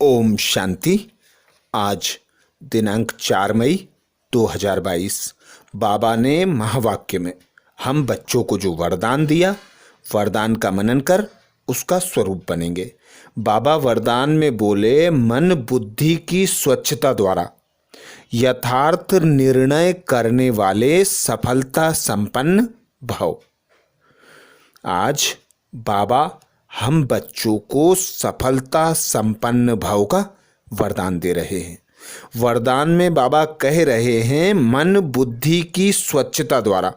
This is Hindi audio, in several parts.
ओम शांति। आज दिनांक 4 मई 2022 बाबा ने महावाक्य में हम बच्चों को जो वरदान दिया, वरदान का मनन कर उसका स्वरूप बनेंगे। बाबा वरदान में बोले, मन बुद्धि की स्वच्छता द्वारा यथार्थ निर्णय करने वाले सफलता संपन्न भव। आज बाबा हम बच्चों को सफलता संपन्न भव का वरदान दे रहे हैं। वरदान में बाबा कह रहे हैं, मन बुद्धि की स्वच्छता द्वारा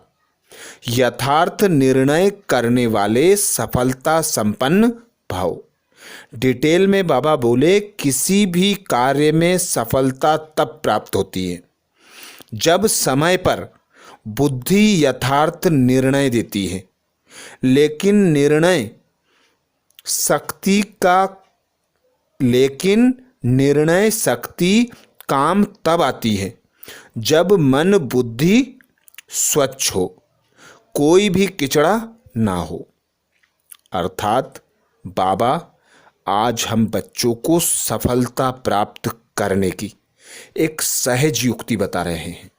यथार्थ निर्णय करने वाले सफलता संपन्न भव। डिटेल में बाबा बोले, किसी भी कार्य में सफलता तब प्राप्त होती है जब समय पर बुद्धि यथार्थ निर्णय देती है। लेकिन निर्णय शक्ति काम तब आती है जब मन बुद्धि स्वच्छ हो, कोई भी किचड़ा ना हो। अर्थात बाबा आज हम बच्चों को सफलता प्राप्त करने की एक सहज युक्ति बता रहे हैं।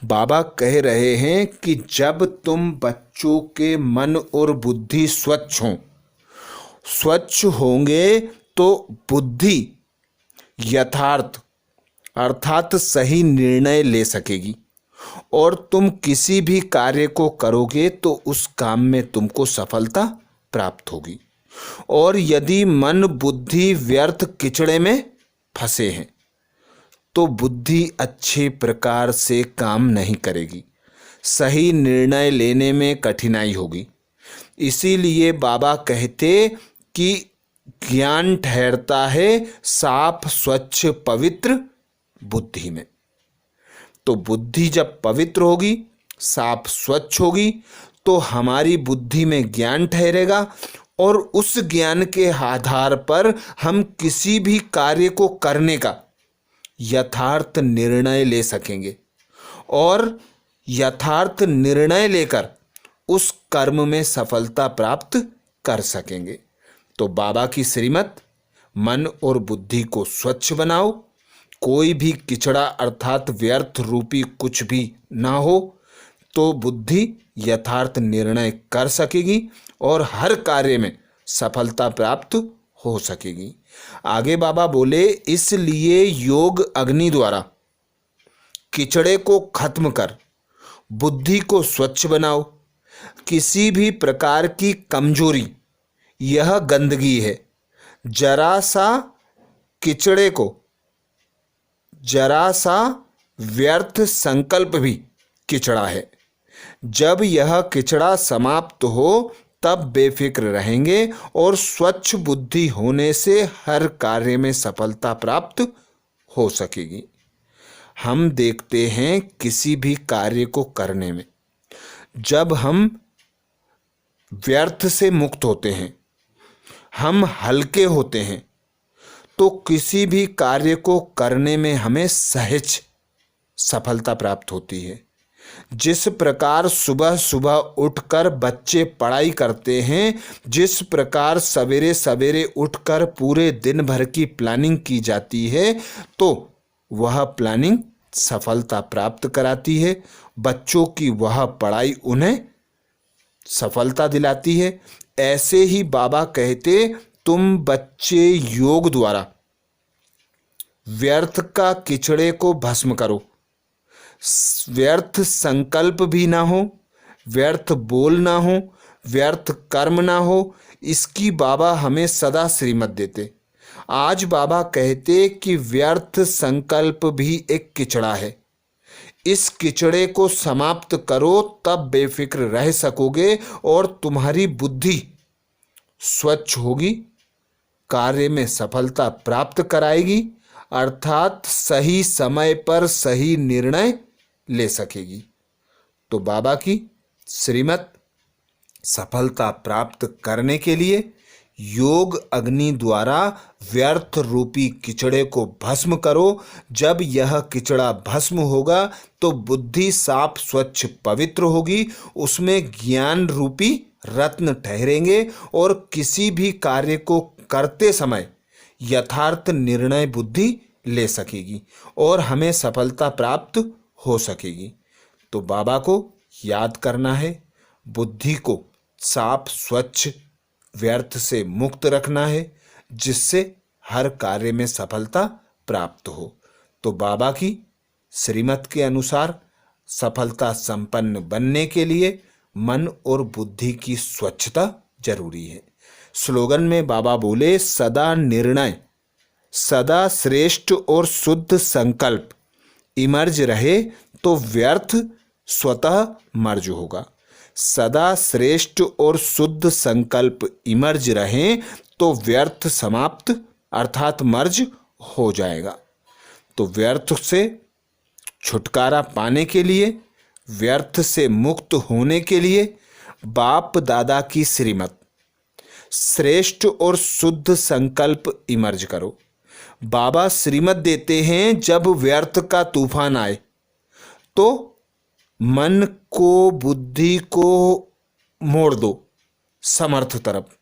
बाबा कह रहे हैं कि जब तुम बच्चों के मन और बुद्धि स्वच्छ होंगे तो बुद्धि यथार्थ अर्थात सही निर्णय ले सकेगी और तुम किसी भी कार्य को करोगे तो उस काम में तुमको सफलता प्राप्त होगी। और यदि मन बुद्धि व्यर्थ किचड़े में फंसे हैं तो बुद्धि अच्छे प्रकार से काम नहीं करेगी, सही निर्णय लेने में कठिनाई होगी। इसीलिए बाबा कहते कि ज्ञान ठहरता है साफ स्वच्छ पवित्र बुद्धि में। तो बुद्धि जब पवित्र होगी, साफ स्वच्छ होगी, तो हमारी बुद्धि में ज्ञान ठहरेगा और उस ज्ञान के आधार पर हम किसी भी कार्य को करने का यथार्थ निर्णय ले सकेंगे और यथार्थ निर्णय लेकर उस कर्म में सफलता प्राप्त कर सकेंगे। तो बाबा की श्रीमत, मन और बुद्धि को स्वच्छ बनाओ, कोई भी किचड़ा अर्थात व्यर्थ रूपी कुछ भी ना हो, तो बुद्धि यथार्थ निर्णय कर सकेगी और हर कार्य में सफलता प्राप्त हो सकेगी। आगे बाबा बोले, इसलिए योग अग्नि द्वारा किचड़े को खत्म कर बुद्धि को स्वच्छ बनाओ। किसी भी प्रकार की कमजोरी, यह गंदगी है, जरा सा व्यर्थ संकल्प भी किचड़ा है। जब यह किचड़ा समाप्त हो तब बेफिक्र रहेंगे और स्वच्छ बुद्धि होने से हर कार्य में सफलता प्राप्त हो सकेगी। हम देखते हैं किसी भी कार्य को करने में जब हम व्यर्थ से मुक्त होते हैं, हम हल्के होते हैं, तो किसी भी कार्य को करने में हमें सहज सफलता प्राप्त होती है। जिस प्रकार सुबह सुबह उठकर बच्चे पढ़ाई करते हैं, जिस प्रकार सवेरे सवेरे उठकर पूरे दिन भर की प्लानिंग की जाती है, तो वह प्लानिंग सफलता प्राप्त कराती है। बच्चों की वह पढ़ाई उन्हें सफलता दिलाती है। ऐसे ही बाबा कहते, तुम बच्चे योग द्वारा व्यर्थ का किचड़े को भस्म करो। व्यर्थ संकल्प भी ना हो, व्यर्थ बोल ना हो, व्यर्थ कर्म ना हो, इसकी बाबा हमें सदा श्रीमत देते। आज बाबा कहते कि व्यर्थ संकल्प भी एक किचड़ा है, इस किचड़े को समाप्त करो, तब बेफिक्र रह सकोगे और तुम्हारी बुद्धि स्वच्छ होगी, कार्य में सफलता प्राप्त कराएगी, अर्थात सही समय पर सही निर्णय ले सकेगी। तो बाबा की श्रीमत, सफलता प्राप्त करने के लिए योग अग्नि द्वारा व्यर्थ रूपी किचड़े को भस्म करो। जब यह किचड़ा भस्म होगा तो बुद्धि साफ स्वच्छ पवित्र होगी, उसमें ज्ञान रूपी रत्न ठहरेंगे और किसी भी कार्य को करते समय यथार्थ निर्णय बुद्धि ले सकेगी और हमें सफलता प्राप्त हो सकेगी। तो बाबा को याद करना है, बुद्धि को साफ स्वच्छ व्यर्थ से मुक्त रखना है, जिससे हर कार्य में सफलता प्राप्त हो। तो बाबा की श्रीमत के अनुसार सफलता संपन्न बनने के लिए मन और बुद्धि की स्वच्छता जरूरी है। स्लोगन में बाबा बोले, सदा निर्णय, सदा श्रेष्ठ और शुद्ध संकल्प इमर्ज रहे तो व्यर्थ स्वतः मर्ज होगा। सदा श्रेष्ठ और शुद्ध संकल्प इमर्ज रहे तो व्यर्थ समाप्त अर्थात मर्ज हो जाएगा। तो व्यर्थ से छुटकारा पाने के लिए, व्यर्थ से मुक्त होने के लिए बाप दादा की श्रीमत श्रेष्ठ और शुद्ध संकल्प इमर्ज करो। बाबा श्रीमत देते हैं, जब व्यर्थ का तूफान आए तो मन को बुद्धि को मोड़ दो समर्थ तरफ।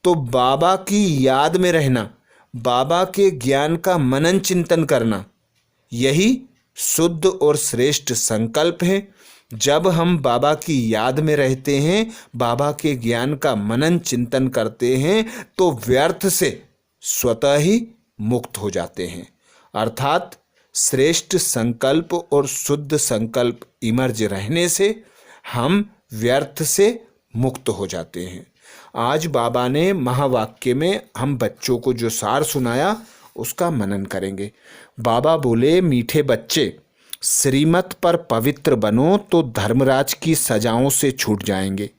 तो बाबा की याद में रहना, बाबा के ज्ञान का मनन चिंतन करना, यही शुद्ध और श्रेष्ठ संकल्प है। जब हम बाबा की याद में रहते हैं, बाबा के ज्ञान का मनन चिंतन करते हैं, तो व्यर्थ से स्वतः ही मुक्त हो जाते हैं। अर्थात श्रेष्ठ संकल्प और शुद्ध संकल्प इमर्ज रहने से हम व्यर्थ से मुक्त हो जाते हैं। आज बाबा ने महावाक्य में हम बच्चों को जो सार सुनाया उसका मनन करेंगे। बाबा बोले, मीठे बच्चे, श्रीमत पर पवित्र बनो तो धर्मराज की सजाओं से छूट जाएंगे।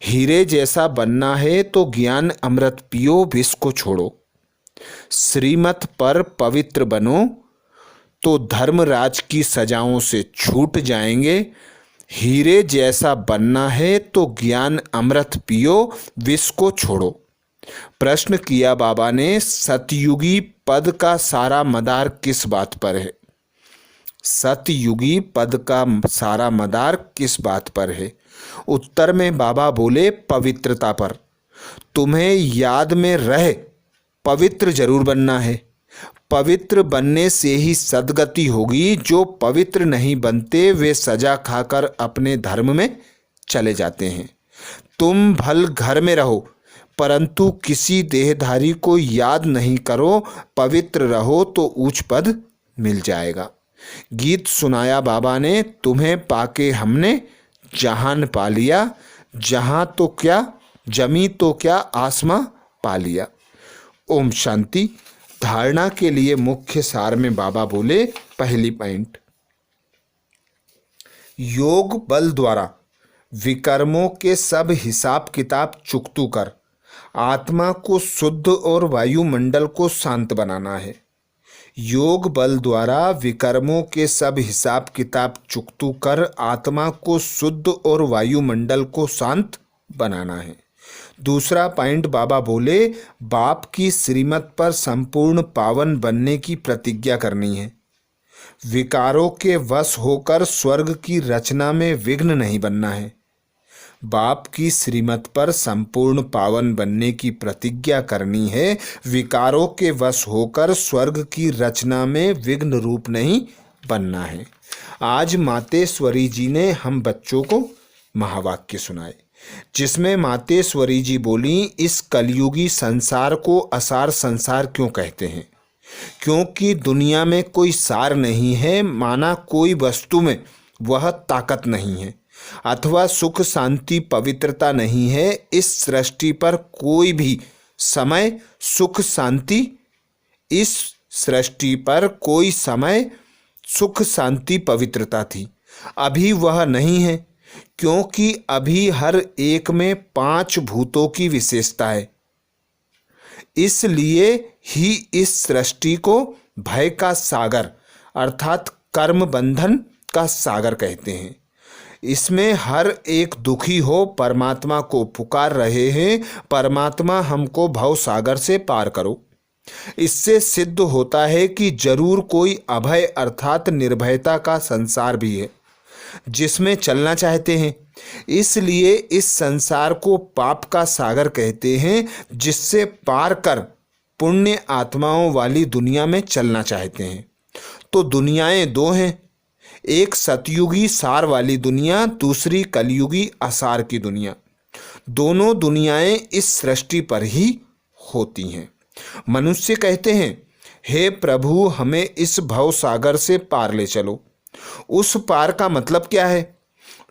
हीरे जैसा बनना है तो ज्ञान अमृत पियो, विष को छोड़ो। श्रीमत पर पवित्र बनो तो धर्मराज की सजाओं से छूट जाएंगे। हीरे जैसा बनना है तो ज्ञान अमृत पियो, विष को छोड़ो। प्रश्न किया बाबा ने, सतयुगी पद का सारा मदार किस बात पर है? सतयुगी पद का सारा मदार किस बात पर है? उत्तर में बाबा बोले, पवित्रता पर। तुम्हें याद में रह पवित्र जरूर बनना है। पवित्र बनने से ही सद्गति होगी। जो पवित्र नहीं बनते वे सजा खाकर अपने धर्म में चले जाते हैं। तुम भल घर में रहो परंतु किसी देहधारी को याद नहीं करो। पवित्र रहो तो ऊंच पद मिल जाएगा। गीत सुनाया बाबा ने, तुम्हें पाके हमने जहान पा लिया। जहां तो क्या जमी तो क्या आसमां पा लिया। ओम शांति। धारणा के लिए मुख्य सार में बाबा बोले, पहली पॉइंट, योग बल द्वारा विकर्मों के सब हिसाब किताब चुकतू कर आत्मा को शुद्ध और वायुमंडल को शांत बनाना है। योग बल द्वारा विकर्मों के सब हिसाब किताब चुकतू कर आत्मा को शुद्ध और वायुमंडल को शांत बनाना है। दूसरा पॉइंट बाबा बोले, बाप की श्रीमत पर संपूर्ण पावन बनने की प्रतिज्ञा करनी है। विकारों के वश होकर स्वर्ग की रचना में विघ्न नहीं बनना है। बाप की श्रीमत पर संपूर्ण पावन बनने की प्रतिज्ञा करनी है। विकारों के वश होकर स्वर्ग की रचना में विघ्न रूप नहीं बनना है। आज मातेश्वरी जी ने हम बच्चों को महावाक्य सुनाए, जिसमें मातेश्वरी जी बोली, इस कलयुगी संसार को असार संसार क्यों कहते हैं? क्योंकि दुनिया में कोई सार नहीं है, माना कोई वस्तु में वह ताकत नहीं है अथवा सुख शांति पवित्रता नहीं है। इस सृष्टि पर कोई भी समय सुख शांति इस सृष्टि पर कोई समय सुख शांति पवित्रता थी, अभी वह नहीं है। क्योंकि अभी हर एक में 5 भूतों की विशेषता है, इसलिए ही इस सृष्टि को भय का सागर अर्थात कर्म बंधन का सागर कहते हैं। इसमें हर एक दुखी हो परमात्मा को पुकार रहे हैं, परमात्मा हमको भव सागर से पार करो। इससे सिद्ध होता है कि जरूर कोई अभय अर्थात निर्भयता का संसार भी है जिसमें चलना चाहते हैं। इसलिए इस संसार को पाप का सागर कहते हैं, जिससे पार कर पुण्य आत्माओं वाली दुनिया में चलना चाहते हैं। तो दुनियाएं दो हैं, एक सतयुगी सार वाली दुनिया, दूसरी कलयुगी असार की दुनिया। दोनों दुनियाएं इस सृष्टि पर ही होती हैं। मनुष्य कहते हैं, हे प्रभु हमें इस भव सागर से पार ले चलो। उस पार का मतलब क्या है?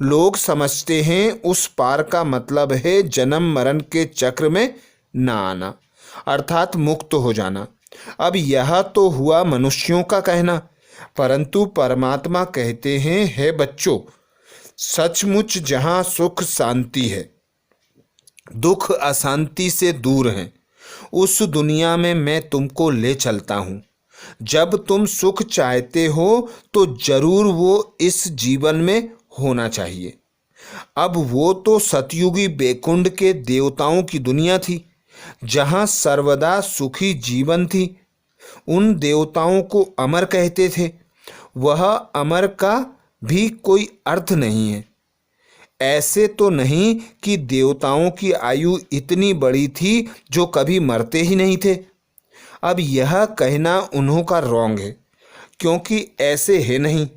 लोग समझते हैं उस पार का मतलब है जन्म मरण के चक्र में ना आना, अर्थात मुक्त हो जाना। अब यह तो हुआ मनुष्यों का कहना, परंतु परमात्मा कहते हैं, हे बच्चों, सचमुच जहाँ सुख शांति है, दुख अशांति से दूर है, उस दुनिया में मैं तुमको ले चलता हूँ। जब तुम सुख चाहते हो तो जरूर वो इस जीवन में होना चाहिए। अब वो तो सतयुगी बेकुंड के देवताओं की दुनिया थी, जहाँ सर्वदा सुखी जीवन थी। उन देवताओं को अमर कहते थे। वह अमर का भी कोई अर्थ नहीं है। ऐसे तो नहीं कि देवताओं की आयु इतनी बड़ी थी जो कभी मरते ही नहीं थे। अब यह कहना उन्हों का रॉन्ग है, क्योंकि ऐसे है नहीं।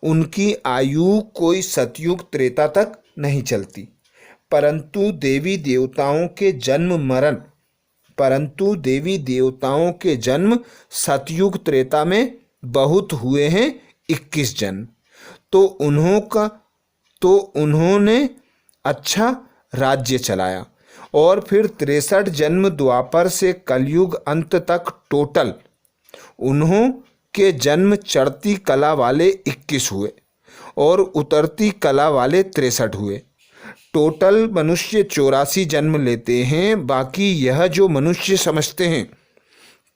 उनकी आयु कोई सतयुग त्रेता तक नहीं चलती, परंतु देवी देवताओं के जन्म सतयुग त्रेता में बहुत हुए हैं, 21 जन्म। तो उन्होंने अच्छा राज्य चलाया, और फिर 63 जन्म द्वापर से कलयुग अंत तक टोटल उन्हों के जन्म चढ़ती कला वाले 21 हुए और उतरती कला वाले 63 हुए। टोटल मनुष्य 84 जन्म लेते हैं। बाकी यह जो मनुष्य समझते हैं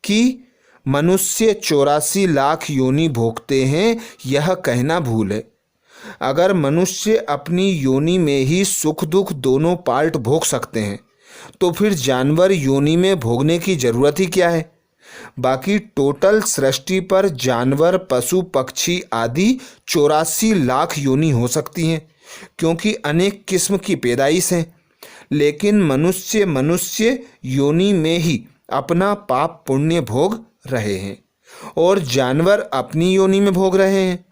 कि मनुष्य 84 लाख योनि भोगते हैं, यह कहना भूल है। अगर मनुष्य अपनी योनि में ही सुख दुख दोनों पार्ट भोग सकते हैं, तो फिर जानवर योनि में भोगने की जरूरत ही क्या है? बाकी टोटल सृष्टि पर जानवर, पशु, पक्षी आदि 84 लाख योनि हो सकती हैं, क्योंकि अनेक किस्म की पैदाइश हैं। लेकिन मनुष्य योनि में ही अपना पाप पुण्य भोग रहे हैं, और जानवर अपनी योनि में भोग रहे हैं।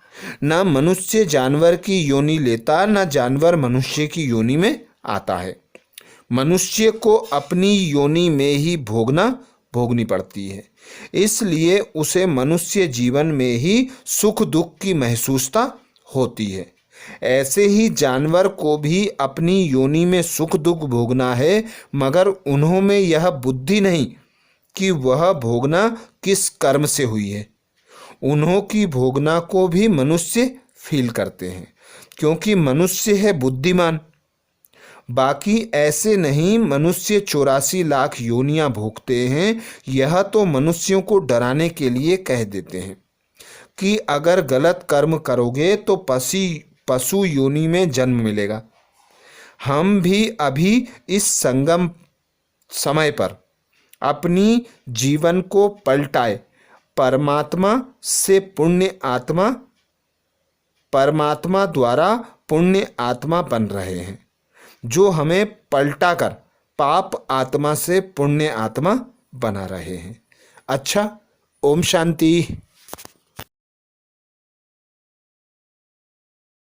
ना मनुष्य जानवर की योनि लेता, ना जानवर मनुष्य की योनि में आता है। मनुष्य को अपनी योनि में ही भोगनी पड़ती है, इसलिए उसे मनुष्य जीवन में ही सुख दुख की महसूसता होती है। ऐसे ही जानवर को भी अपनी योनि में सुख दुख भोगना है, मगर उन्हों में यह बुद्धि नहीं कि वह भोगना किस कर्म से हुई है। उन्हों की भोगना को भी मनुष्य फील करते हैं, क्योंकि मनुष्य है बुद्धिमान। बाकी ऐसे नहीं मनुष्य 84 लाख योनियां भोगते हैं। यह तो मनुष्यों को डराने के लिए कह देते हैं कि अगर गलत कर्म करोगे तो पशु योनि में जन्म मिलेगा। हम भी अभी इस संगम समय पर अपनी जीवन को पलटाए परमात्मा द्वारा पुण्य आत्मा बन रहे हैं, जो हमें पलटाकर पाप आत्मा से पुण्य आत्मा बना रहे हैं। अच्छा, ओम शांति।